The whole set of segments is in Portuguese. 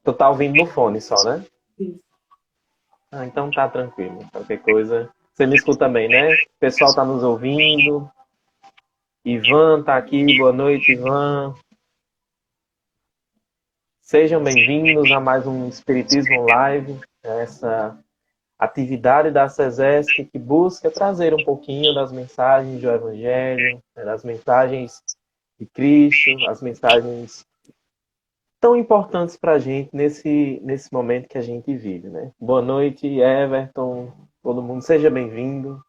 Tu tá ouvindo no fone só, né? Isso. Ah, então tá tranquilo. Qualquer coisa. Você me escuta bem, né? O pessoal tá nos ouvindo. Ivan tá aqui. Boa noite, Ivan. Sejam bem-vindos a mais um Espiritismo Live. Essa atividade da SESESC que busca trazer um pouquinho das mensagens do Evangelho, das mensagens de Cristo, as mensagens tão importantes para a gente nesse momento que a gente vive, né? Boa noite, Everton, todo mundo, seja bem-vindo.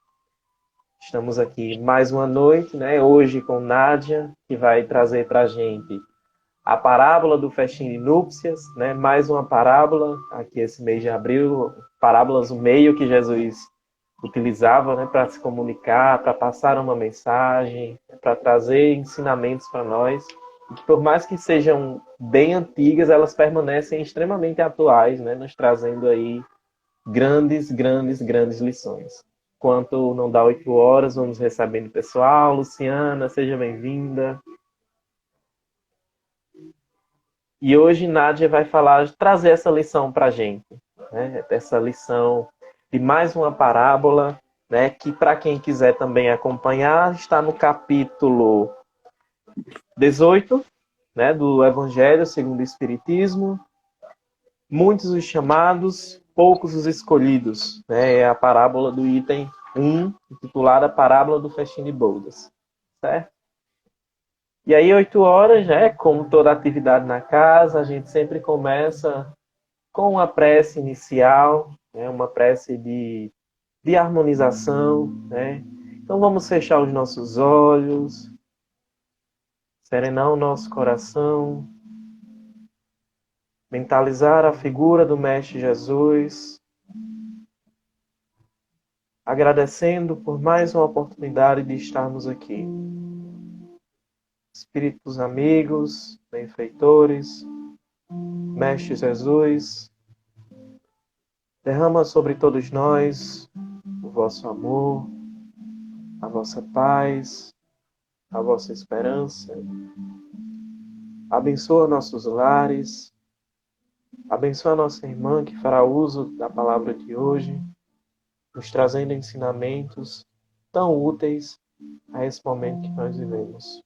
Estamos aqui mais uma noite, né? Hoje com Nádia, que vai trazer para a gente a parábola do festim de núpcias, né? Mais uma parábola, aqui esse mês de abril, parábolas, o meio que Jesus utilizava, né, para se comunicar, para passar uma mensagem, para trazer ensinamentos para nós. E que por mais que sejam bem antigas, elas permanecem extremamente atuais, né, nos trazendo aí grandes lições. Enquanto não dá 8 horas, vamos recebendo o pessoal. Luciana, seja bem-vinda. E hoje Nádia vai falar, trazer essa lição para a gente, né? Essa lição de mais uma parábola, né? Que para quem quiser também acompanhar, está no capítulo 18, né? Do Evangelho segundo o Espiritismo. Muitos os chamados, poucos os escolhidos, né? É a parábola do item 1, intitulada Parábola do Festim de Bodas, certo? E aí, 8 horas, né? Como toda atividade na casa, a gente sempre começa com uma prece inicial, né, uma prece de harmonização, né? Então vamos fechar os nossos olhos, serenar o nosso coração, mentalizar a figura do Mestre Jesus, agradecendo por mais uma oportunidade de estarmos aqui. Espíritos amigos, benfeitores, Mestre Jesus, derrama sobre todos nós o vosso amor, a vossa paz, a vossa esperança. Abençoa nossos lares, abençoa nossa irmã que fará uso da palavra de hoje, nos trazendo ensinamentos tão úteis a esse momento que nós vivemos.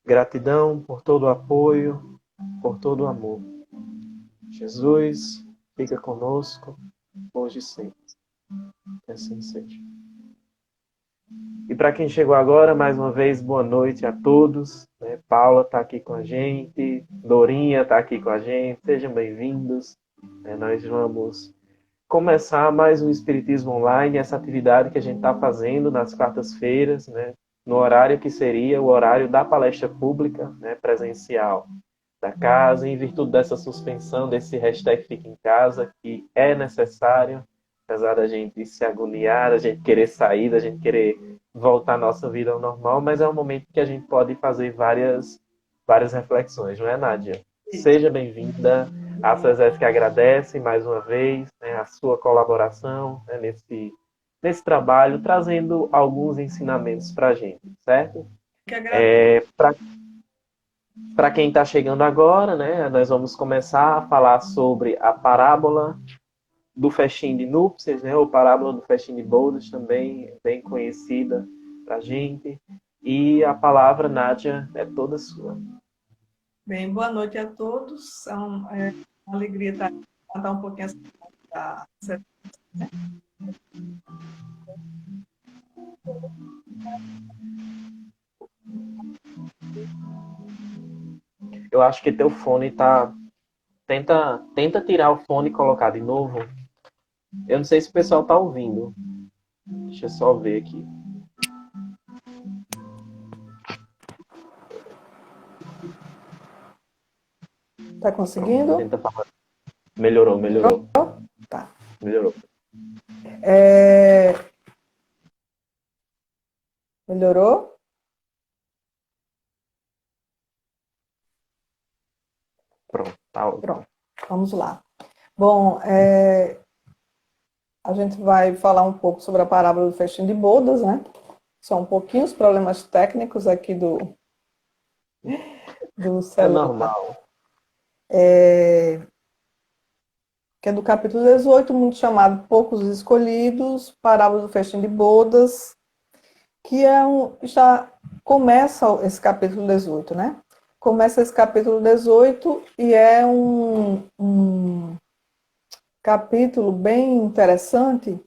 Gratidão por todo o apoio, por todo o amor. Jesus, fica conosco, hoje e sempre. Que assim seja. E para quem chegou agora, mais uma vez, boa noite a todos. Paula está aqui com a gente, Dorinha está aqui com a gente, sejam bem-vindos. Nós vamos começar mais um Espiritismo Online, essa atividade que a gente está fazendo nas quartas-feiras, né, no horário que seria o horário da palestra pública, né, presencial da casa, em virtude dessa suspensão, desse hashtag Fica em Casa, que é necessário, apesar da gente se agoniar, da gente querer sair, da gente querer voltar à nossa vida ao normal, mas é um momento que a gente pode fazer várias reflexões, não é, Nádia? Seja bem-vinda. A SESESC agradece mais uma vez, né, a sua colaboração, né, nesse trabalho, trazendo alguns ensinamentos para a gente, certo? Que agradeço. Para quem está chegando agora, né, nós vamos começar a falar sobre a parábola do festim de núpcias, né, ou parábola do festim de bodas, também bem conhecida para a gente. E a palavra, Nádia, é toda sua. Bem, boa noite a todos. É uma alegria estar contar um pouquinho da né? Eu acho que teu fone tá. Tenta tirar o fone e colocar de novo. Eu não sei se o pessoal tá ouvindo. Deixa eu só ver aqui. Tá Pronto, conseguindo? tenta falar. Melhorou. Tá. Melhorou. É, melhorou? Pronto, tá ótimo. Pronto, vamos lá. Bom, a gente vai falar um pouco sobre a parábola do festim de bodas, né? Só um pouquinho os problemas técnicos aqui do É celular. normal. que é do capítulo 18, muito chamado Poucos Escolhidos, Parábola do Festim de Bodas, que já começa esse capítulo 18, né? Começa esse capítulo 18 e é um capítulo bem interessante,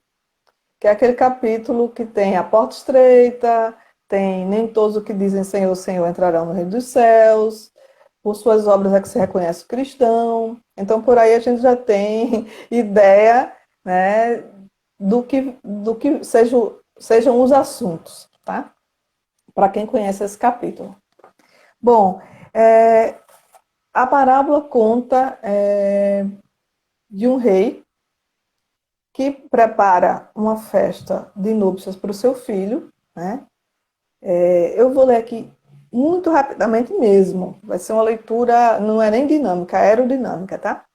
que é aquele capítulo que tem a porta estreita, tem nem todos os que dizem Senhor, Senhor entrarão no reino dos céus, por suas obras é que se reconhece o cristão. Então, por aí a gente já tem ideia, né, do que sejam os assuntos, tá? Para quem conhece esse capítulo. Bom, a parábola conta de um rei que prepara uma festa de núpcias para o seu filho, né? Eu vou ler aqui muito rapidamente mesmo. Vai ser uma leitura, não é nem dinâmica, é aerodinâmica, tá?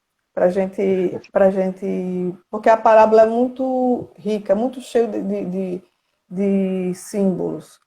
Porque a parábola é muito rica, muito cheia de símbolos.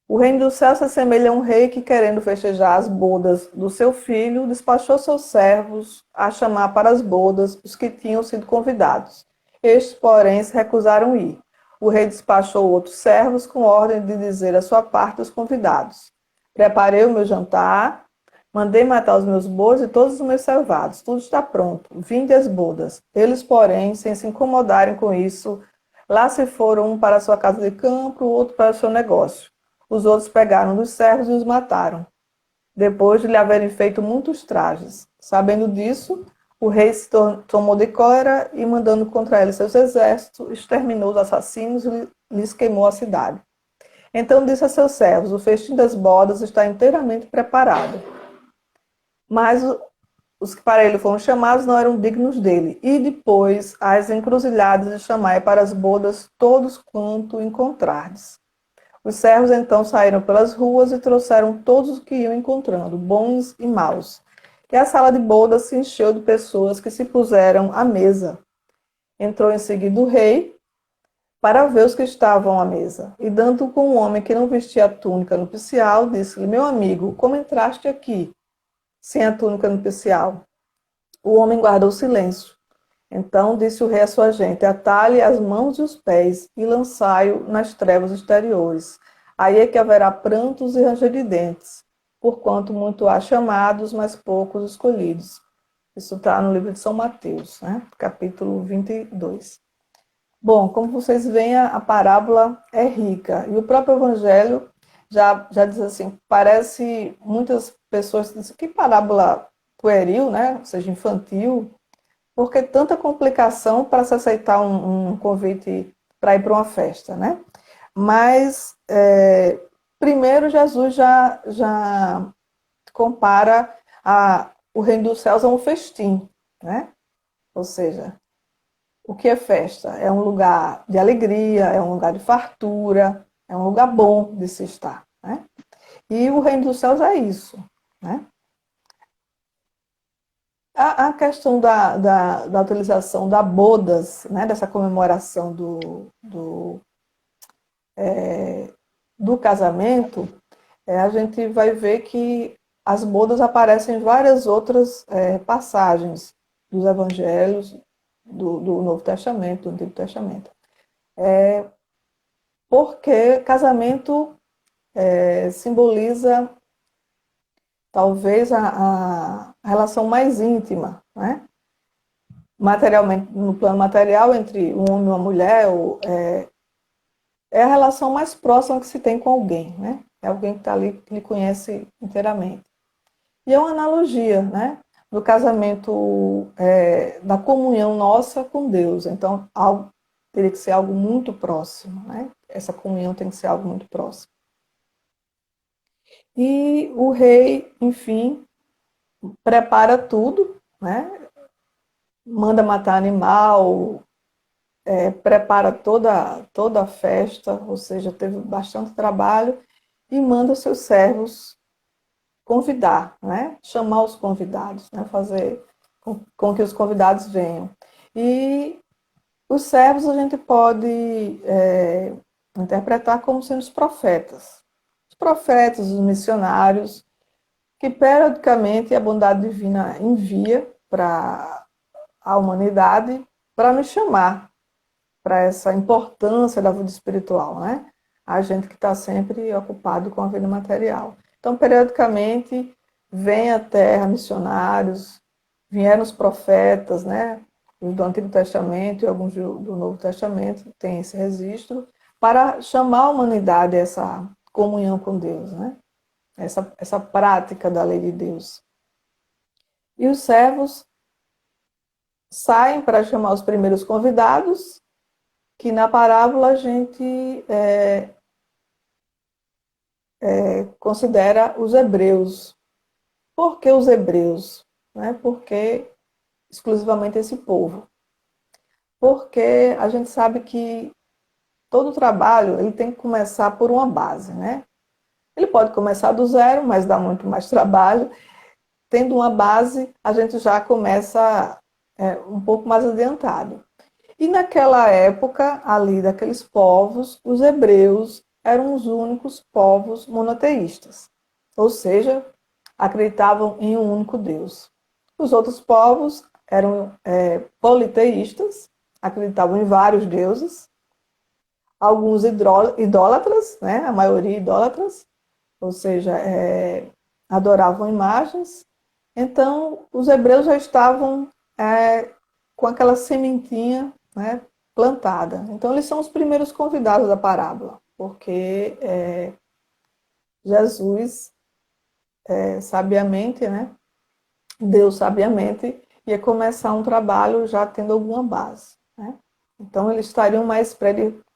O reino do céu se assemelha a um rei que, querendo festejar as bodas do seu filho, despachou seus servos a chamar para as bodas os que tinham sido convidados. Estes, porém, se recusaram ir. O rei despachou outros servos com ordem de dizer a sua parte aos convidados: Preparei o meu jantar, mandei matar os meus bois e todos os meus cevados. Tudo está pronto. Vinde às bodas. Eles, porém, sem se incomodarem com isso, lá se foram, um para a sua casa de campo, o outro para o seu negócio. Os outros pegaram dos servos e os mataram, depois de lhe haverem feito muitos trajes. Sabendo disso, o rei se tomou de cólera e, mandando contra ele seus exércitos, exterminou os assassinos e lhes queimou a cidade. Então disse a seus servos: o festim das bodas está inteiramente preparado. Mas os que para ele foram chamados não eram dignos dele. E depois às encruzilhadas e chamai para as bodas todos quanto encontrardes. Os servos então saíram pelas ruas e trouxeram todos os que iam encontrando, bons e maus. E a sala de bodas se encheu de pessoas que se puseram à mesa. Entrou em seguida o rei para ver os que estavam à mesa. E dando com um homem que não vestia a túnica nupcial, disse-lhe: Meu amigo, como entraste aqui sem a túnica nupcial? O homem guardou silêncio. Então disse o rei à sua gente: atalhe as mãos e os pés e lançai-o nas trevas exteriores. Aí é que haverá prantos e ranger de dentes, porquanto muito há chamados, mas poucos escolhidos. Isso está no livro de São Mateus, né? Capítulo 22. Bom, como vocês veem, a parábola é rica. E o próprio Evangelho já diz assim, parece, muitas pessoas dizem, que parábola pueril, né? Ou seja, infantil, porque tanta complicação para se aceitar um convite para ir para uma festa, né? Mas, primeiro, Jesus já compara o reino dos céus a um festim, né? Ou seja, o que é festa? É um lugar de alegria, é um lugar de fartura, é um lugar bom de se estar, né? E o reino dos céus é isso, né? A questão da utilização da bodas, né, dessa comemoração do casamento, a gente vai ver que as bodas aparecem em várias outras passagens dos evangelhos, do Novo Testamento, do Antigo Testamento. Porque casamento simboliza talvez a relação mais íntima, né? Materialmente, no plano material, entre um homem e uma mulher, é a relação mais próxima que se tem com alguém, né? É alguém que está ali, que lhe conhece inteiramente. E é uma analogia, né? Do casamento, da comunhão nossa com Deus. Então, teria que ser algo muito próximo, né? Essa comunhão tem que ser algo muito próximo. E o rei, enfim, prepara tudo, né? Manda matar animal, prepara toda a festa, ou seja, teve bastante trabalho, e manda seus servos convidar, né? Chamar os convidados, né? Fazer com que os convidados venham. E os servos a gente pode interpretar como sendo os profetas. Os profetas, os missionários, que periodicamente a bondade divina envia para a humanidade para nos chamar para essa importância da vida espiritual, né? A gente que está sempre ocupado com a vida material. Então, periodicamente, vem à Terra missionários, vieram os profetas, né? Os do Antigo Testamento e alguns do Novo Testamento, tem esse registro, para chamar a humanidade a essa comunhão com Deus, né? Essa prática da lei de Deus. E os servos saem para chamar os primeiros convidados, que na parábola a gente considera os hebreus. Por que os hebreus? Né? Por que exclusivamente esse povo? Porque a gente sabe que todo trabalho ele tem que começar por uma base, né? Ele pode começar do zero, mas dá muito mais trabalho. Tendo uma base, a gente já começa um pouco mais adiantado. E naquela época, ali daqueles povos, os hebreus eram os únicos povos monoteístas. Ou seja, acreditavam em um único Deus. Os outros povos eram politeístas, acreditavam em vários deuses. Alguns idólatras, né? A maioria idólatras, ou seja, adoravam imagens. Então, os hebreus já estavam com aquela sementinha, né, plantada. Então, eles são os primeiros convidados da parábola, porque Jesus, sabiamente, né, Deus sabiamente, ia começar um trabalho já tendo alguma base, né? Então, eles estariam mais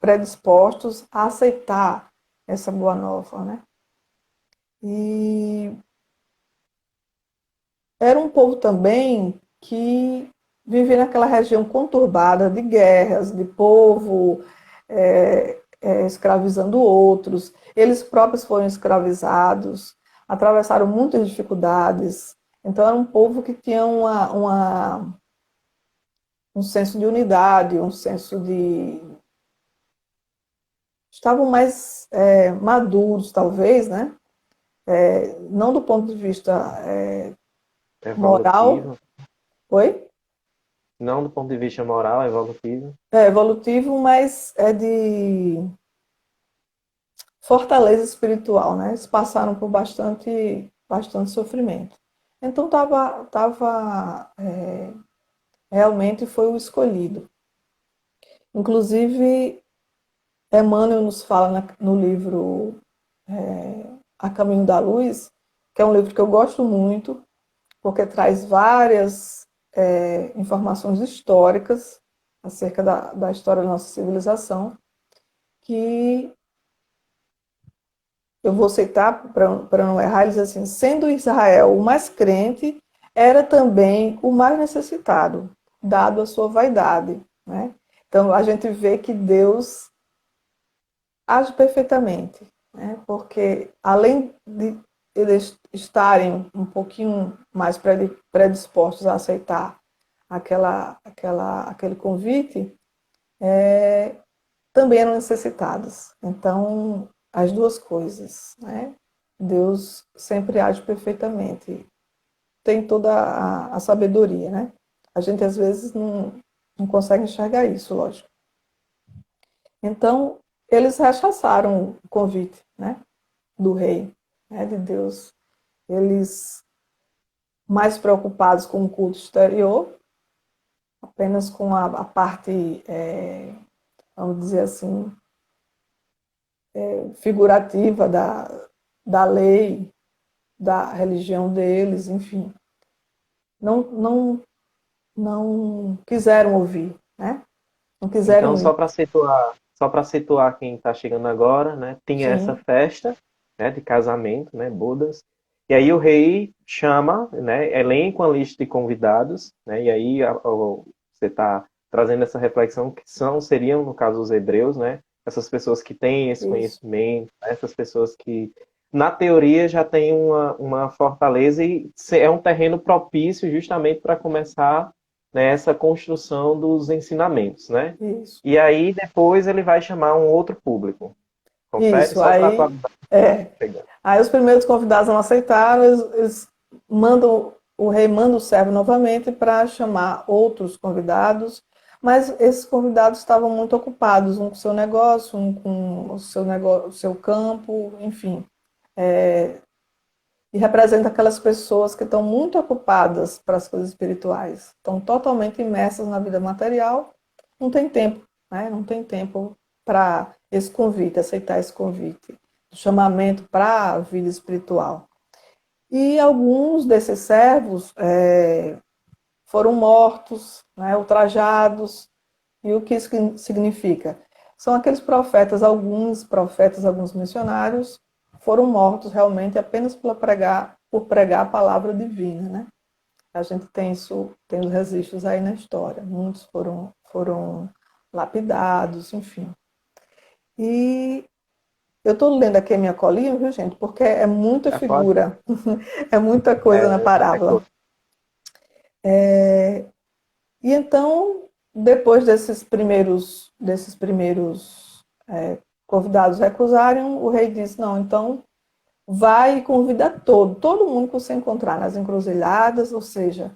predispostos a aceitar essa boa nova, né? E era um povo também que vivia naquela região conturbada de guerras, de povo escravizando outros. Eles próprios foram escravizados, atravessaram muitas dificuldades. Então, era um povo que tinha um senso de unidade, um senso de... Estavam mais maduros, talvez, né? Não do ponto de vista moral. Evolutivo. Oi? Não do ponto de vista moral, evolutivo. Evolutivo, mas é de fortaleza espiritual, né? Eles passaram por bastante sofrimento. Então, realmente foi o escolhido. Inclusive, Emmanuel nos fala no livro A Caminho da Luz, que é um livro que eu gosto muito, porque traz várias informações históricas acerca da história da nossa civilização, que eu vou citar para não errar, ele diz assim: sendo Israel o mais crente, era também o mais necessitado, dado a sua vaidade, né? Então, a gente vê que Deus age perfeitamente, né? Porque além de eles estarem um pouquinho mais predispostos a aceitar aquele convite, também eram necessitados. Então, as duas coisas, né? Deus sempre age perfeitamente, tem toda a sabedoria, né? A gente às vezes não consegue enxergar isso, lógico. Então, eles rechaçaram o convite, né, do rei, né, de Deus. Eles, mais preocupados com o culto exterior, apenas com a parte, vamos dizer assim, figurativa da lei, da religião deles, enfim. Não quiseram ouvir, né? Não Então, quiseram ir. só para situar quem está chegando agora, né? Tinha essa Sim, festa, né, de casamento, né, bodas. E aí o rei chama, né, elenca uma lista de convidados, né? E aí você está trazendo essa reflexão que seriam, no caso, os hebreus, né? Essas pessoas que têm esse isso. conhecimento, né, essas pessoas que, na teoria, já têm uma fortaleza e é um terreno propício justamente para começar, né, essa construção dos ensinamentos, né? Isso. E aí depois ele vai chamar um outro público. Confere Isso, só para aí, atualizar. é, Pegando. aí os primeiros convidados não aceitaram, eles mandam, o rei manda o servo novamente para chamar outros convidados, mas esses convidados estavam muito ocupados, um com o seu negócio, um com o seu negócio, o seu campo, enfim. E representa aquelas pessoas que estão muito ocupadas para as coisas espirituais, estão totalmente imersas na vida material, não tem tempo, né? Não tem tempo para esse convite, aceitar esse convite, o chamamento para a vida espiritual. E alguns desses servos foram mortos, né, ultrajados. E o que isso significa? São aqueles profetas, alguns missionários foram mortos realmente apenas por pregar a palavra divina, né? A gente tem isso, tem os registros aí na história. Muitos foram lapidados, enfim. E eu estou lendo aqui a minha colinha, viu, gente? Porque é muita Pode. figura, é muita coisa na parábola. E então, depois desses primeiros convidados recusarem, o rei disse, não, então vai e convida todo mundo que você encontrar nas encruzilhadas, ou seja,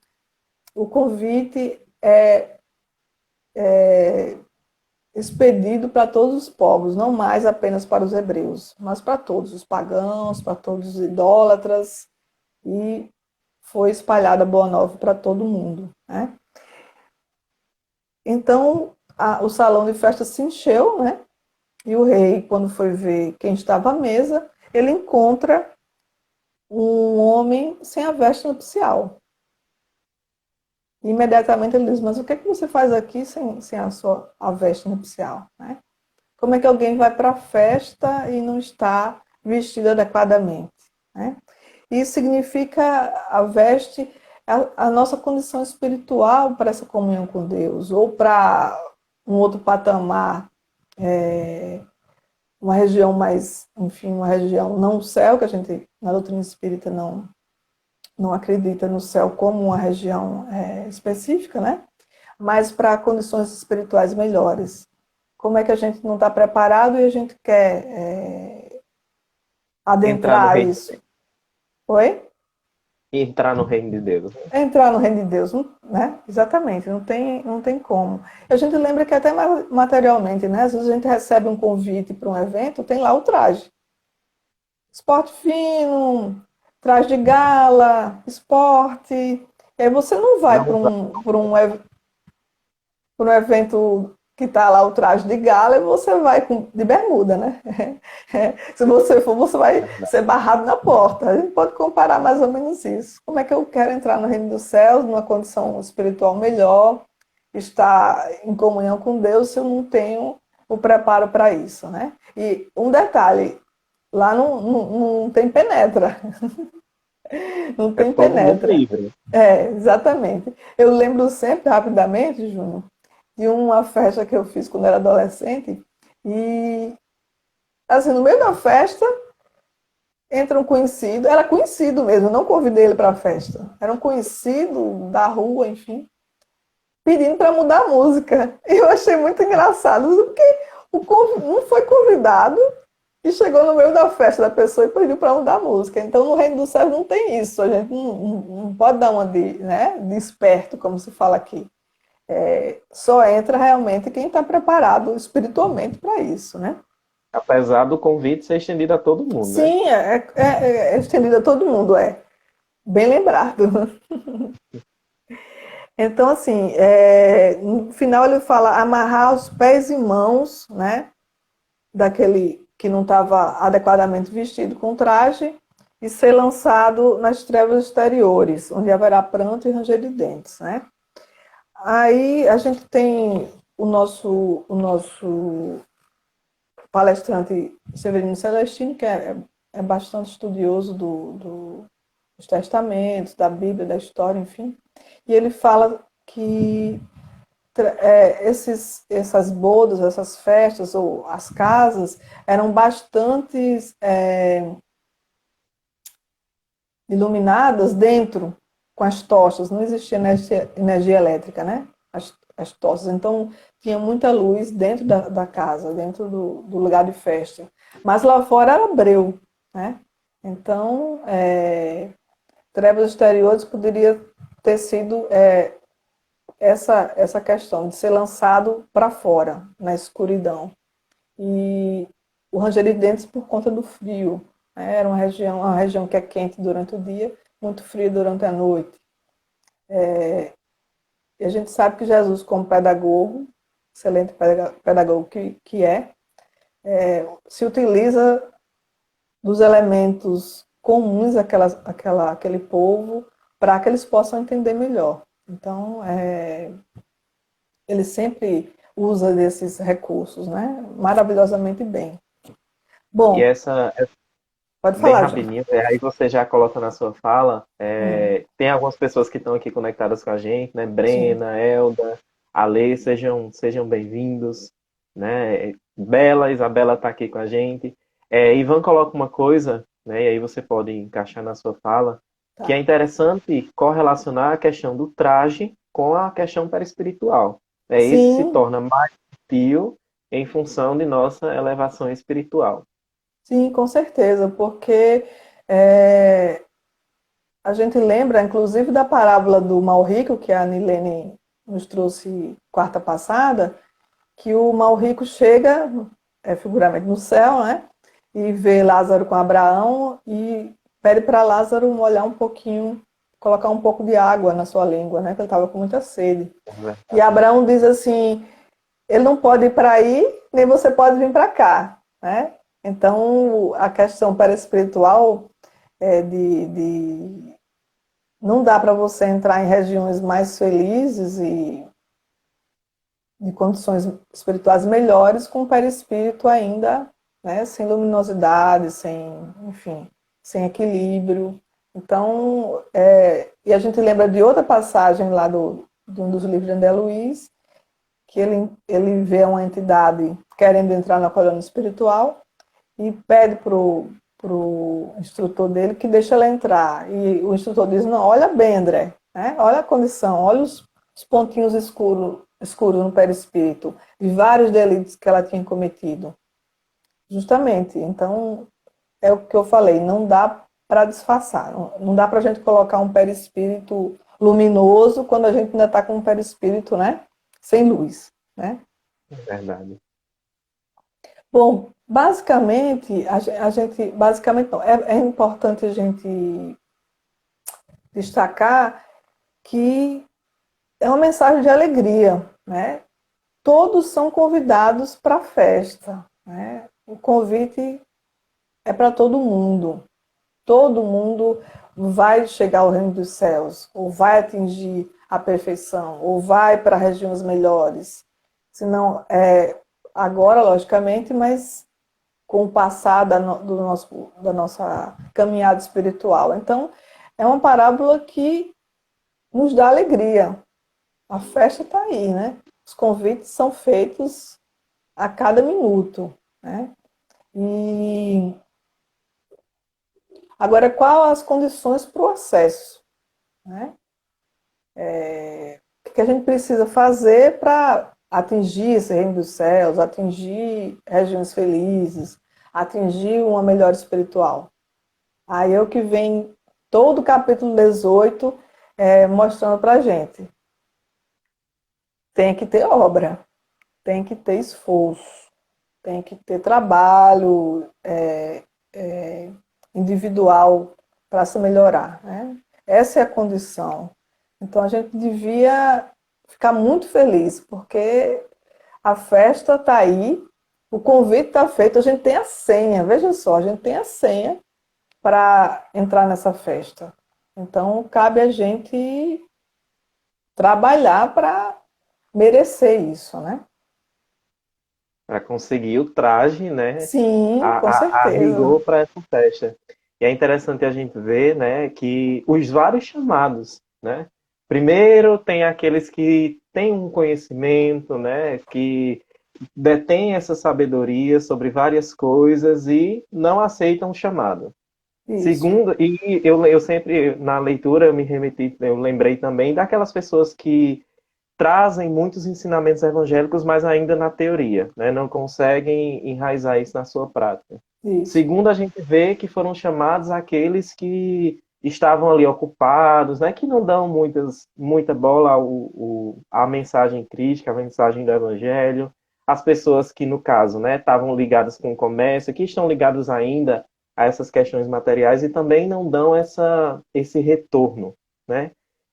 o convite é expedido para todos os povos, não mais apenas para os hebreus, mas para todos os pagãos, para todos os idólatras, e foi espalhada a boa nova para todo mundo, né? Então, o salão de festa se encheu, né? E o rei, quando foi ver quem estava à mesa, ele encontra um homem sem a veste nupcial. E imediatamente ele diz, mas o que é que você faz aqui sem a veste nupcial? Né? Como é que alguém vai para a festa e não está vestido adequadamente? Né? Isso significa a veste, a nossa condição espiritual para essa comunhão com Deus, ou para um outro patamar, uma região mais, enfim, uma região, não o céu, que a gente, na doutrina espírita, não acredita no céu como uma região específica, né? Mas para condições espirituais melhores. Como é que a gente não está preparado e a gente quer Entrar no adentrar reino, isso? Oi? entrar no reino de Deus. Entrar no reino de Deus, né? Exatamente, não tem como. A gente lembra que até materialmente, né? Às vezes a gente recebe um convite para um evento, tem lá o traje. Esporte fino, traje de gala, esporte. E aí você não vai Não, para um evento que está lá o traje de gala e você vai de bermuda, né? Se você for, você vai ser barrado na porta. A gente pode comparar mais ou menos isso. Como é que eu quero entrar no reino dos céus, numa condição espiritual melhor, estar em comunhão com Deus, se eu não tenho o preparo para isso, né? E um detalhe, lá não tem penetra. Não é tem todo mundo penetra. livre. Exatamente. Eu lembro sempre, rapidamente, Júnior, de uma festa que eu fiz quando era adolescente, e, assim, no meio da festa, entra um conhecido, era conhecido mesmo, eu não convidei ele para a festa, era um conhecido da rua, enfim, pedindo para mudar a música. E eu achei muito engraçado, porque não foi convidado e chegou no meio da festa da pessoa e pediu para mudar a música. Então, no reino do céu não tem isso, a gente não pode dar uma de esperto, como se fala aqui. Só entra realmente quem está preparado espiritualmente para isso, né? Apesar do convite ser estendido a todo mundo, né? Sim, é estendido a todo mundo, bem lembrado. Então, assim, no final ele fala amarrar os pés e mãos, né, daquele que não estava adequadamente vestido com traje e ser lançado nas trevas exteriores, onde haverá pranto e ranger de dentes, né? Aí a gente tem o nosso palestrante Severino Celestino, que é bastante estudioso dos testamentos, da Bíblia, da história, enfim. E ele fala que essas bodas, essas festas, ou as casas, eram bastante iluminadas dentro, com as tochas. Não existia energia elétrica, né? As tochas. Então, tinha muita luz dentro da casa, dentro do lugar de festa. Mas lá fora era breu, né? Então, trevas exteriores poderia ter sido essa questão de ser lançado para fora, na escuridão. E o ranger de dentes por conta do frio, né? Era uma região que é quente durante o dia, muito frio durante a noite. E a gente sabe que Jesus, como pedagogo, excelente pedagogo que se utiliza dos elementos comuns àquele povo para que eles possam entender melhor. Então, ele sempre usa desses recursos, né? Maravilhosamente bem. E Bom, essa, pode bem falar, João. rapidinho, aí você já coloca na sua fala, tem algumas pessoas que estão aqui conectadas com a gente, né? Sim, Brena, Elda, Ale, sejam bem-vindos, né? Bela, Isabela está aqui com a gente. Ivan coloca uma coisa, né? E aí você pode encaixar na sua fala, que é tá. interessante correlacionar a questão do traje com a questão perispiritual. Esse se Sim, torna mais sutil em função de nossa elevação espiritual. sim, com certeza, porque é, a gente lembra, inclusive, da parábola do mal rico, que a Nilene nos trouxe quarta passada, que o mal rico chega, figuramente, no céu, né? E vê Lázaro com Abraão e pede para Lázaro molhar um pouquinho, colocar um pouco de água na sua língua, né? Que ele estava com muita sede. E Abraão diz assim: ele não pode ir para aí, nem você pode vir para cá, né? Então, a questão perispiritual não dá para você entrar em regiões mais felizes e de condições espirituais melhores com o perispírito ainda, né, sem luminosidade, sem, enfim, sem equilíbrio. Então, e a gente lembra de outra passagem lá de um dos livros de André Luiz, que ele vê uma entidade querendo entrar na colônia espiritual e pede pro instrutor dele que deixe ela entrar. E o instrutor diz, não, olha bem, André, né? Olha a condição, olha os pontinhos escuros no perispírito, de vários delitos que ela tinha cometido. Justamente, então, é o que eu falei, não dá para disfarçar, não dá para a gente colocar um perispírito luminoso quando a gente ainda está com um perispírito, né, sem luz, né? É verdade. Bom, basicamente, a gente, basicamente não, é importante a gente destacar que é uma mensagem de alegria, né? Todos são convidados para a festa, né? O convite é para todo mundo vai chegar ao reino dos céus, ou vai atingir a perfeição, ou vai para regiões melhores. Se não, agora, logicamente, mas com o passar da nossa caminhada espiritual. Então, é uma parábola que nos dá alegria. A festa está aí, né? Os convites são feitos a cada minuto, né? E agora, quais as condições para o acesso, né? O que a gente precisa fazer para atingir esse reino dos céus, atingir regiões felizes, atingir uma melhora espiritual? Aí é o que vem todo o capítulo 18 mostrando para a gente. Tem que ter obra, tem que ter esforço, tem que ter trabalho individual para se melhorar, né? Essa é a condição. Então a gente devia ficar muito feliz, porque a festa está aí, o convite está feito, a gente tem a senha, veja só, a gente tem a senha para entrar nessa festa. Então, cabe a gente trabalhar para merecer isso, né? Para conseguir o traje, né, Sim, com a certeza. rigor para essa festa. E é interessante a gente ver, né, que os vários chamados, né, primeiro tem aqueles que têm um conhecimento, né, que detêm essa sabedoria sobre várias coisas e não aceitam o chamado. Isso. Segundo, eu sempre, na leitura, eu me remeti, eu lembrei também daquelas pessoas que trazem muitos ensinamentos evangélicos, mas ainda na teoria, né? Não conseguem enraizar isso na sua prática. Isso. Segundo, a gente vê que foram chamados aqueles que estavam ali ocupados, né? Que não dão muita bola à mensagem crítica, à mensagem do evangelho. As pessoas que, no caso, né, estavam ligadas com o comércio, que estão ligados ainda a essas questões materiais e também não dão esse retorno, né?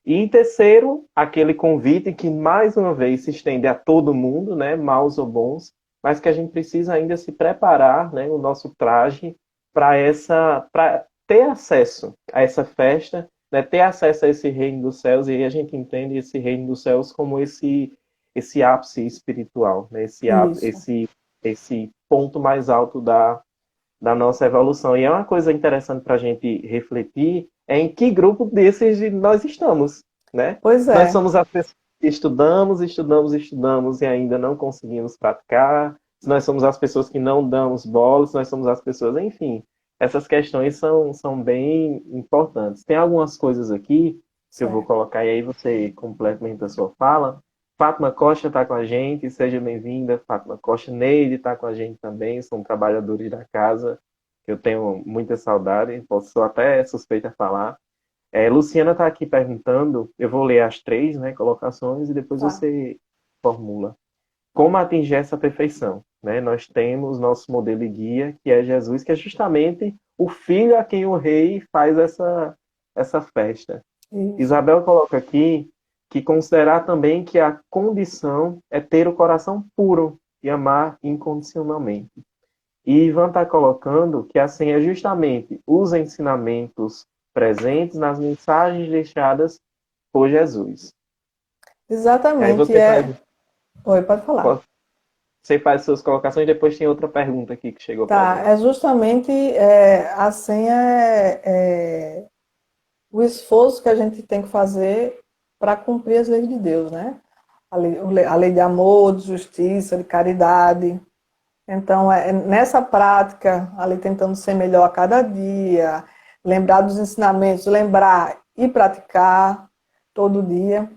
E em terceiro, aquele convite que mais uma vez se estende a todo mundo, né, maus ou bons, mas que a gente precisa ainda se preparar, né, o nosso traje para ter acesso a essa festa, né, ter acesso a esse reino dos céus, e aí a gente entende esse reino dos céus como esse ápice espiritual, né, Isso. esse ponto mais alto da nossa evolução. E é uma coisa interessante para a gente refletir é em que grupo desses nós estamos, né? Pois Nós é. somos as pessoas que estudamos e ainda não conseguimos praticar. Se nós somos as pessoas que não damos bola, se nós somos as pessoas, enfim. Essas questões são bem importantes. Tem algumas coisas aqui que eu vou Certo. colocar e aí você complementa a sua fala. Fátima Costa está com a gente, seja bem-vinda. Fátima Costa, Neide está com a gente também, são trabalhadores da casa, que eu tenho muita saudade, sou até suspeita a falar. Luciana está aqui perguntando, eu vou ler as três, né, colocações e depois Tá. você formula. Como atingir essa perfeição? Né? Nós temos nosso modelo e guia, que é Jesus, que é justamente o filho a quem o rei faz essa festa. Isso. Isabel coloca aqui que considerar também que a condição é ter o coração puro e amar incondicionalmente. E Ivan está colocando que assim é justamente os ensinamentos presentes nas mensagens deixadas por Jesus. Aí Exatamente. É. Oi, pode falar. você faz suas colocações e depois tem outra pergunta aqui que chegou para a Tá. gente. É justamente assim o esforço que a gente tem que fazer para cumprir as leis de Deus, né? A lei de amor, de justiça, de caridade. Então, nessa prática, ali tentando ser melhor a cada dia, lembrar dos ensinamentos, lembrar e praticar todo dia,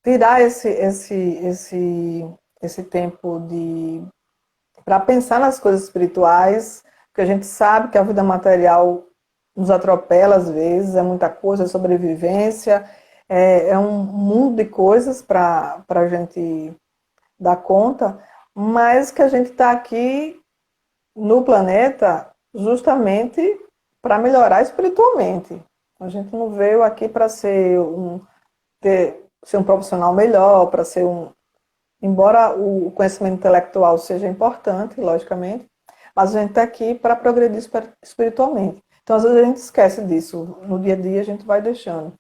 tirar esse tempo para pensar nas coisas espirituais, porque a gente sabe que a vida material nos atropela às vezes, é muita coisa, é sobrevivência, é um mundo de coisas para a gente dar conta, mas que a gente está aqui no planeta justamente para melhorar espiritualmente. A gente não veio aqui para ser um profissional melhor, para ser um. Embora o conhecimento intelectual seja importante, logicamente, mas a gente está aqui para progredir espiritualmente. Então, às vezes, a gente esquece disso. No dia a dia, a gente vai deixando.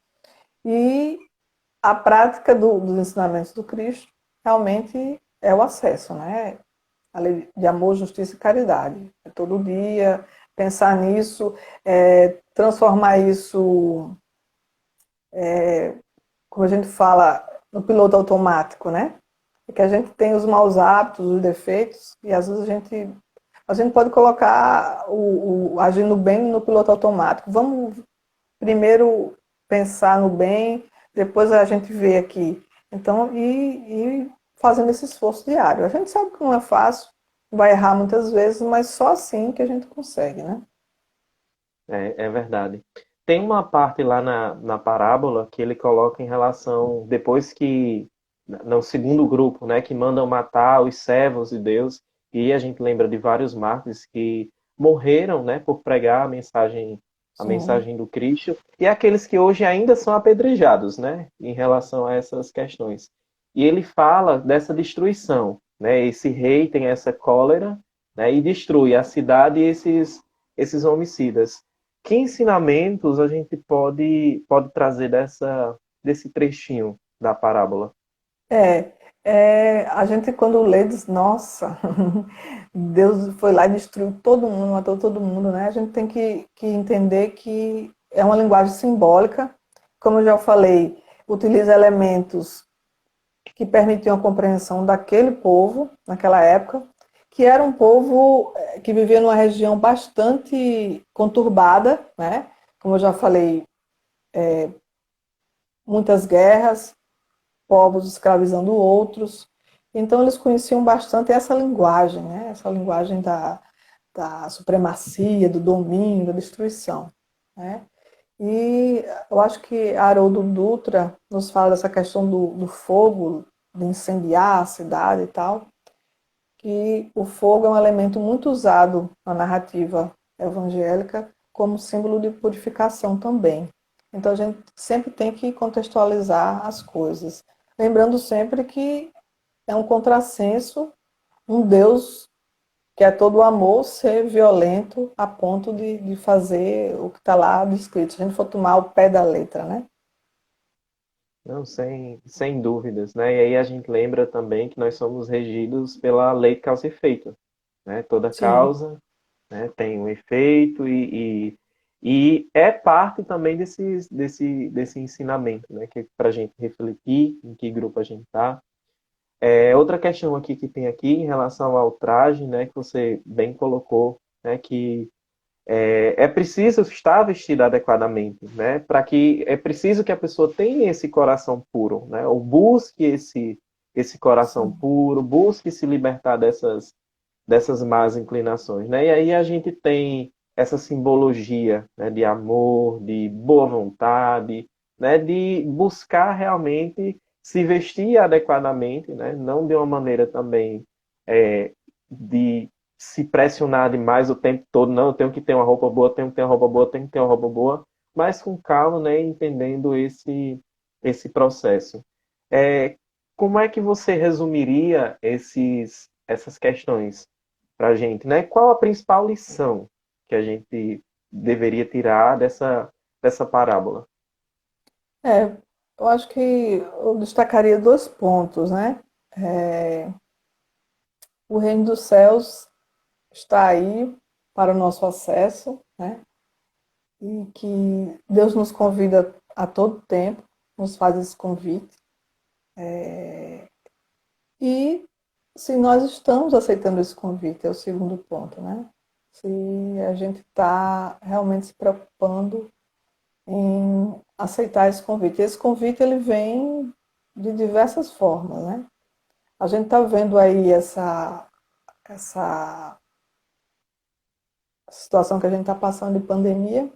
E a prática dos ensinamentos do Cristo realmente é o acesso, né? A lei de amor, justiça e caridade. É todo dia pensar nisso, transformar isso, como a gente fala, no piloto automático, né? É que a gente tem os maus hábitos, os defeitos, e às vezes a gente pode colocar agindo bem no piloto automático. Vamos primeiro pensar no bem, depois a gente vê aqui. Então, e fazendo esse esforço diário. A gente sabe que não é fácil, vai errar muitas vezes, mas só assim que a gente consegue, né? É verdade. Tem uma parte lá na parábola que ele coloca em relação, depois que, no segundo grupo, né, que mandam matar os servos de Deus, e a gente lembra de vários mártires que morreram, né, por pregar a Sim, mensagem do Cristo, e aqueles que hoje ainda são apedrejados, né, em relação a essas questões. E ele fala dessa destruição, né, esse rei tem essa cólera, né, e destrói a cidade e esses homicidas. Que ensinamentos a gente pode trazer desse trechinho da parábola? é, a gente quando lê diz, nossa, Deus foi lá e destruiu todo mundo, matou todo mundo, né? A gente tem que entender que é uma linguagem simbólica, como eu já falei, utiliza elementos que permitiam a compreensão daquele povo, naquela época, que era um povo que vivia numa região bastante conturbada, né? Como eu já falei, muitas guerras, povos escravizando outros. Então, eles conheciam bastante essa linguagem, né? Essa linguagem da supremacia, do domínio, da destruição, né? E eu acho que Haroldo Dutra nos fala dessa questão do fogo, de incendiar a cidade e tal, que o fogo é um elemento muito usado na narrativa evangélica como símbolo de purificação também. Então a gente sempre tem que contextualizar as coisas, lembrando sempre que é um contrassenso um Deus que é todo amor ser violento a ponto de fazer o que está lá descrito. Se a gente for tomar o pé da letra, né? Não, sem dúvidas, né? E aí a gente lembra também que nós somos regidos pela lei de causa e efeito, né? Toda Sim, causa, né, tem um efeito e é parte também desse ensinamento, né? Que é para a gente refletir em que grupo a gente está. Outra questão aqui que tem aqui em relação ao traje, né? Que você bem colocou, né? Que é preciso estar vestido adequadamente, né? Para que é preciso que a pessoa tenha esse coração puro, né? Ou busque esse coração sim. puro, busque se libertar dessas más inclinações, né? E aí a gente tem essa simbologia, né, de amor, de boa vontade, né, de buscar realmente se vestir adequadamente, né? Não de uma maneira também de se pressionar demais o tempo todo, não, eu tenho que ter uma roupa boa, tenho que ter uma roupa boa, tenho que ter uma roupa boa, mas com calma, né, entendendo esse processo. É, como é que você resumiria essas questões para a gente, né? Qual a principal lição que a gente deveria tirar dessa parábola? É, eu acho que eu destacaria dois pontos, né? É, o reino dos céus está aí para o nosso acesso, né? E que Deus nos convida a todo tempo, nos faz esse convite. E se nós estamos aceitando esse convite, é o segundo ponto, né? Se a gente está realmente se preocupando em aceitar esse convite. Esse convite ele vem de diversas formas, né? A gente está vendo aí essa situação que a gente está passando de pandemia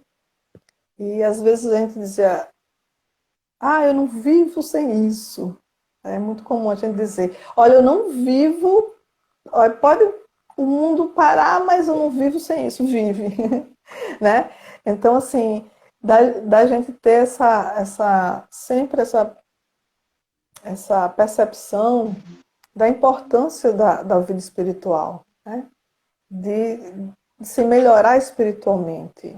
e às vezes a gente dizia, eu não vivo sem isso. É muito comum a gente dizer, olha, eu não vivo, olha, pode o mundo parar, mas eu não vivo sem isso, vive, né? Então, assim, da gente ter sempre essa percepção da importância da vida espiritual, né? de, de se melhorar espiritualmente.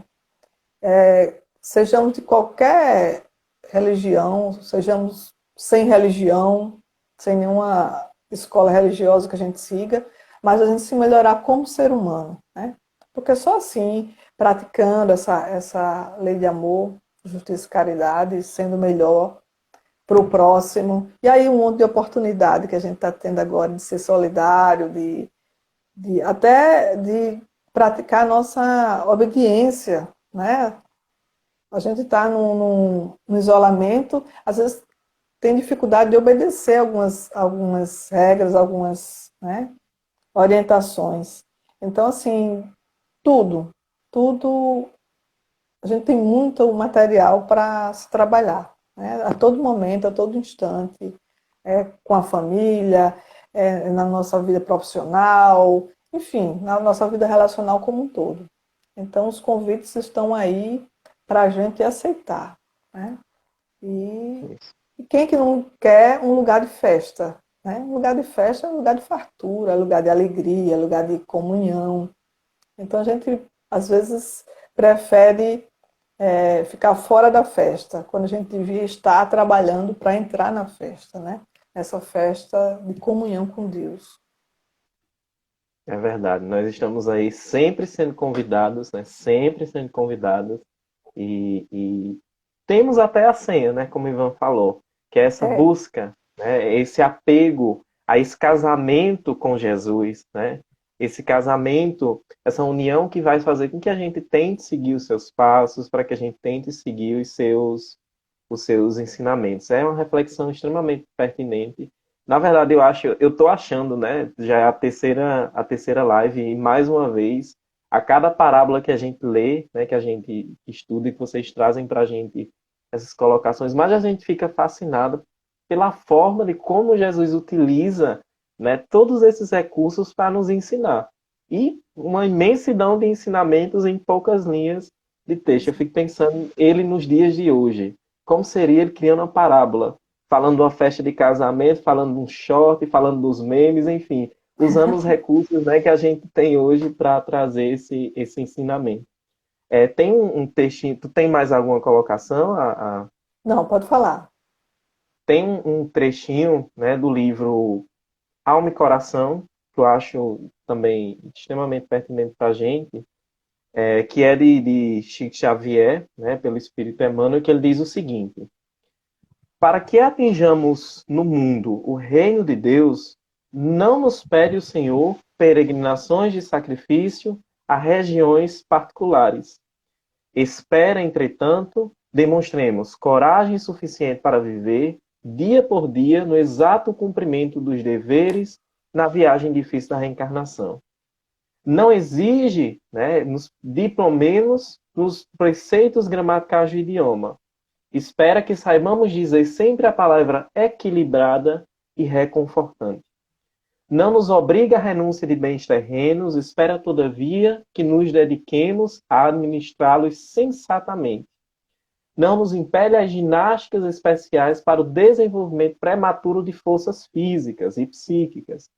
Sejamos de qualquer religião, sejamos sem religião, sem nenhuma escola religiosa que a gente siga, mas a gente se melhorar como ser humano, né? Porque só assim, praticando essa lei de amor, justiça e caridade, sendo melhor para o próximo, e aí um monte de oportunidade que a gente está tendo agora de ser solidário, até de praticar a nossa obediência, né? A gente está num isolamento, às vezes tem dificuldade de obedecer algumas regras, algumas, né, orientações. Então, assim, tudo, tudo, a gente tem muito material para se trabalhar, né, a todo momento, a todo instante, com a família, na nossa vida profissional, enfim, na nossa vida relacional como um todo. Então, os convites estão aí para a gente aceitar, né? E, Isso. e quem que não quer um lugar de festa? Né? Um lugar de festa é um lugar de fartura, é um lugar de alegria, é um lugar de comunhão. Então a gente, às vezes, prefere ficar fora da festa, quando a gente devia estar trabalhando para entrar na festa, né? Essa festa de comunhão com Deus. É verdade, nós estamos aí sempre sendo convidados, né? Sempre sendo convidados e temos até a senha, né? Como o Ivan falou, que é essa É, busca, né? Esse apego a esse casamento com Jesus, né? Esse casamento, essa união que vai fazer com que a gente tente seguir os seus passos, para que a gente tente seguir os seus ensinamentos. É uma reflexão extremamente pertinente. Na verdade, eu estou achando, né? Já é a terceira live, e mais uma vez, a cada parábola que a gente lê, né, que a gente estuda e que vocês trazem para a gente essas colocações, mas a gente fica fascinado pela forma de como Jesus utiliza, né, todos esses recursos para nos ensinar. E uma imensidão de ensinamentos em poucas linhas de texto. Eu fico pensando ele nos dias de hoje. Como seria ele criando uma parábola? Falando de uma festa de casamento, falando de um short, falando dos memes, enfim. Usando os recursos, né, que a gente tem hoje para trazer esse ensinamento. Tem um textinho... Tu tem mais alguma colocação? Não, pode falar. Tem um trechinho, né, do livro Alma e Coração, que eu acho também extremamente pertinente para a gente, que é de Chico Xavier, né, pelo Espírito Emmanuel, que ele diz o seguinte: para que atinjamos no mundo o reino de Deus, não nos pede o Senhor peregrinações de sacrifício a regiões particulares. Espera, entretanto, demonstremos coragem suficiente para viver, dia por dia, no exato cumprimento dos deveres na viagem difícil da reencarnação. Não exige, né, diplomenos nos preceitos gramaticais do idioma. Espera que saibamos dizer sempre a palavra equilibrada e reconfortante. Não nos obriga a renúncia de bens terrenos, espera, todavia, que nos dediquemos a administrá-los sensatamente. Não nos impele a ginásticas especiais para o desenvolvimento prematuro de forças físicas e psíquicas.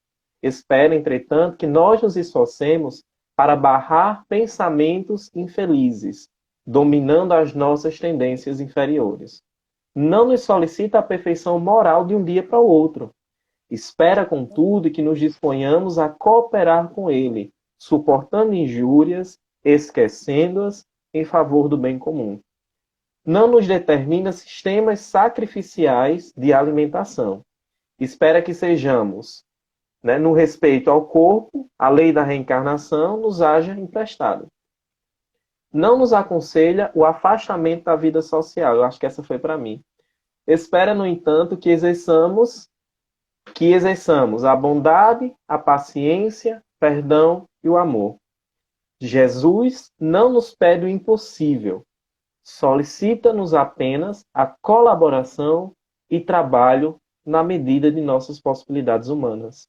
Espera, entretanto, que nós nos esforcemos para barrar pensamentos infelizes, dominando as nossas tendências inferiores. Não nos solicita a perfeição moral de um dia para o outro. Espera, contudo, que nos disponhamos a cooperar com ele, suportando injúrias, esquecendo-as em favor do bem comum. Não nos determina sistemas sacrificiais de alimentação. Espera que sejamos, né, no respeito ao corpo, a lei da reencarnação nos haja emprestado. Não nos aconselha o afastamento da vida social. Eu acho que essa foi para mim. Espera, no entanto, que exerçamos a bondade, a paciência, perdão e o amor. Jesus não nos pede o impossível, solicita-nos apenas a colaboração e trabalho na medida de nossas possibilidades humanas.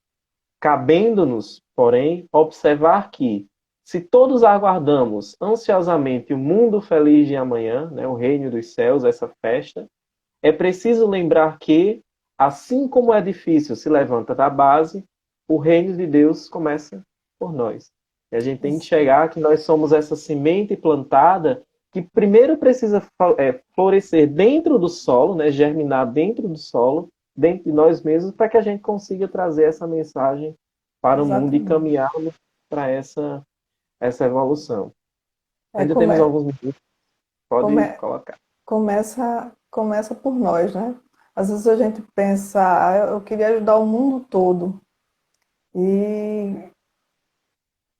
Cabendo-nos, porém, observar que, se todos aguardamos ansiosamente o mundo feliz de amanhã, né, o reino dos céus, essa festa, é preciso lembrar que, assim como o edifício se levanta da base, o reino de Deus começa por nós. E a gente tem que chegar que nós somos essa semente plantada que primeiro precisa florescer dentro do solo, né, germinar dentro do solo, dentro de nós mesmos, para que a gente consiga trazer essa mensagem para o mundo e Exatamente. caminharmos para essa evolução. É, Ainda temos alguns minutos, pode come- colocar. começa por nós, né? Às vezes a gente pensa, eu queria ajudar o mundo todo. E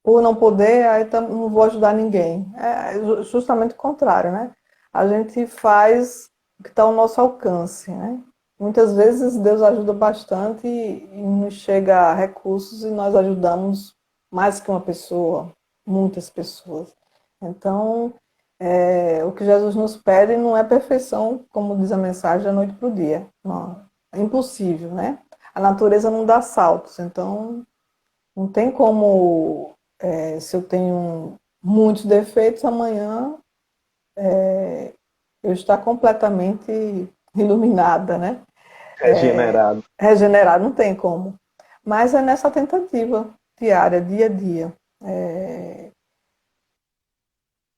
por não poder, aí não vou ajudar ninguém. É justamente o contrário, né? A gente faz o que está ao nosso alcance, né? Muitas vezes Deus ajuda bastante e nos chega recursos e nós ajudamos mais que uma pessoa, muitas pessoas. Então, o que Jesus nos pede não é perfeição, como diz a mensagem, da noite para o dia. Não, é impossível, né? A natureza não dá saltos, então não tem como, se eu tenho muitos defeitos, amanhã eu estar completamente iluminada, né? Regenerado. Regenerada, não tem como. Mas é nessa tentativa diária, dia a dia.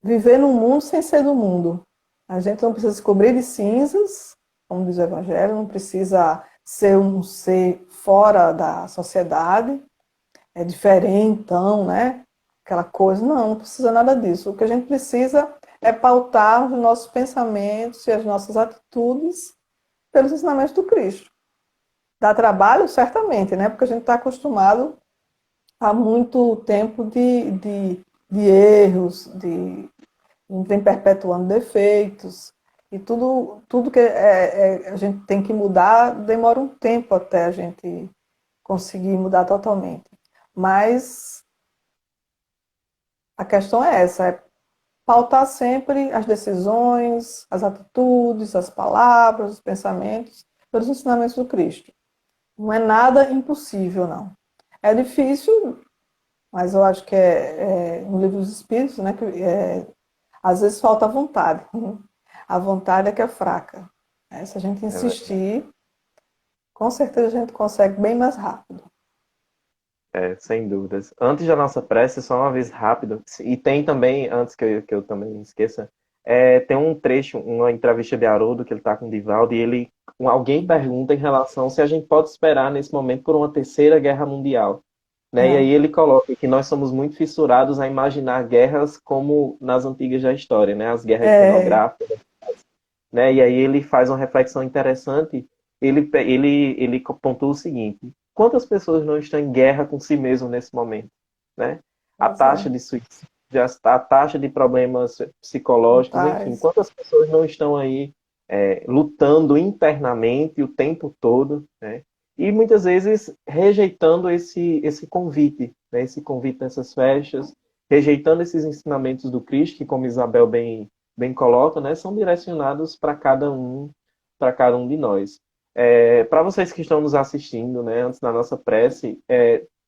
Viver no mundo sem ser do mundo. A gente não precisa se cobrir de cinzas, como diz o Evangelho, não precisa ser um ser fora da sociedade, é diferente, então, né? Aquela coisa, não precisa nada disso. O que a gente precisa é pautar os nossos pensamentos e as nossas atitudes pelos ensinamentos do Cristo. Dá trabalho, certamente, né? Porque a gente está acostumado há muito tempo de erros, de não vem perpetuando defeitos. E tudo que a gente tem que mudar demora um tempo até a gente conseguir mudar totalmente. Mas a questão é essa, é pautar sempre as decisões, as atitudes, as palavras, os pensamentos, pelos ensinamentos do Cristo. Não é nada impossível, não. É difícil, mas eu acho que no livro dos Espíritos, né, que às vezes falta vontade. A vontade é que é fraca. Se a gente É verdade. insistir, com certeza a gente consegue bem mais rápido. Sem dúvidas. Antes da nossa prece, só uma vez rápido, e tem também, antes que eu também esqueça, tem um trecho, uma entrevista de Haroldo, que ele está com o Divaldo, e alguém pergunta em relação se a gente pode esperar nesse momento por uma terceira guerra mundial. Né? E aí É, ele coloca que nós somos muito fissurados a imaginar guerras como nas antigas da história, né? As guerras é, iconográficas, né? E aí ele faz uma reflexão interessante. Ele pontua o seguinte: quantas pessoas não estão em guerra com si mesmo nesse momento, né? A pois é, taxa de suicídio, a taxa de problemas psicológicos, enfim, mentais. quantas pessoas não estão aí lutando internamente o tempo todo, né? E muitas vezes rejeitando esse convite, né? Esse convite nessas festas, rejeitando esses ensinamentos do Cristo, que, como Isabel bem coloca, né, são direcionados para cada um de nós. Para vocês que estão nos assistindo, né, antes da nossa prece,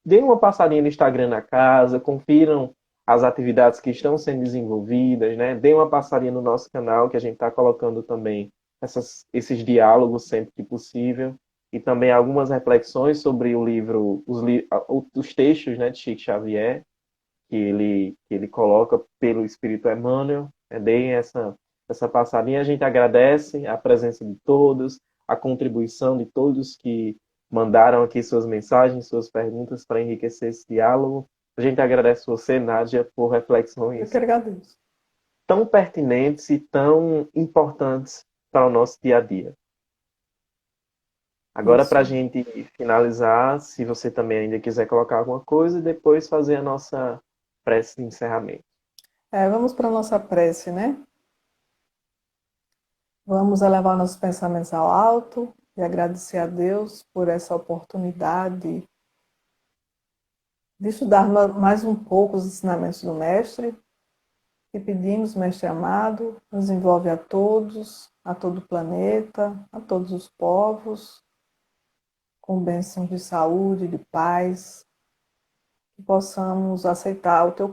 deem uma passadinha no Instagram na casa, confiram as atividades que estão sendo desenvolvidas, né, deem uma passadinha no nosso canal, que a gente está colocando também esses diálogos sempre que possível, e também algumas reflexões sobre o livro, os textos, né, de Chico Xavier, que ele coloca pelo Espírito Emmanuel. Deem essa passadinha. A gente agradece a presença de todos, a contribuição de todos que mandaram aqui suas mensagens, suas perguntas para enriquecer esse diálogo. A gente agradece você, Nádia, por Eu que reflexões agradeço. tão pertinentes e tão importantes para o nosso dia a dia. Agora, para a Isso. gente finalizar, se você também ainda quiser colocar alguma coisa, e depois fazer a nossa prece de encerramento. Vamos para a nossa prece, né? Vamos elevar nossos pensamentos ao alto e agradecer a Deus por essa oportunidade de estudar mais um pouco os ensinamentos do Mestre. E pedimos, Mestre amado, nos envolve a todo o planeta, a todos os povos, com bênçãos de saúde, de paz, que possamos aceitar o teu o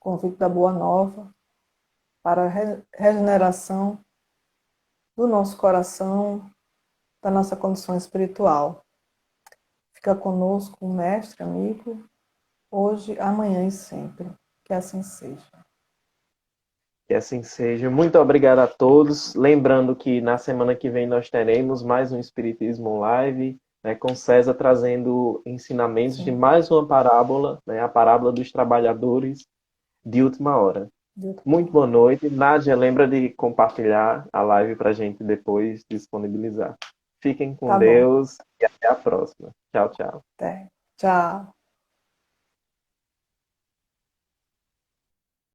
convite da Boa Nova, para a regeneração do nosso coração, da nossa condição espiritual. Fica conosco, mestre, amigo, hoje, amanhã e sempre. Que assim seja. Que assim seja. Muito obrigado a todos. Lembrando que na semana que vem nós teremos mais um Espiritismo Live, né, com César trazendo ensinamentos de Sim. mais uma parábola, né, a parábola dos trabalhadores de última hora. De outra Muito forma. boa noite. Nádia, lembra de compartilhar a live para a gente depois disponibilizar. Fiquem com Tá bom. Deus e até a próxima. Tchau, tchau. Até. Tchau.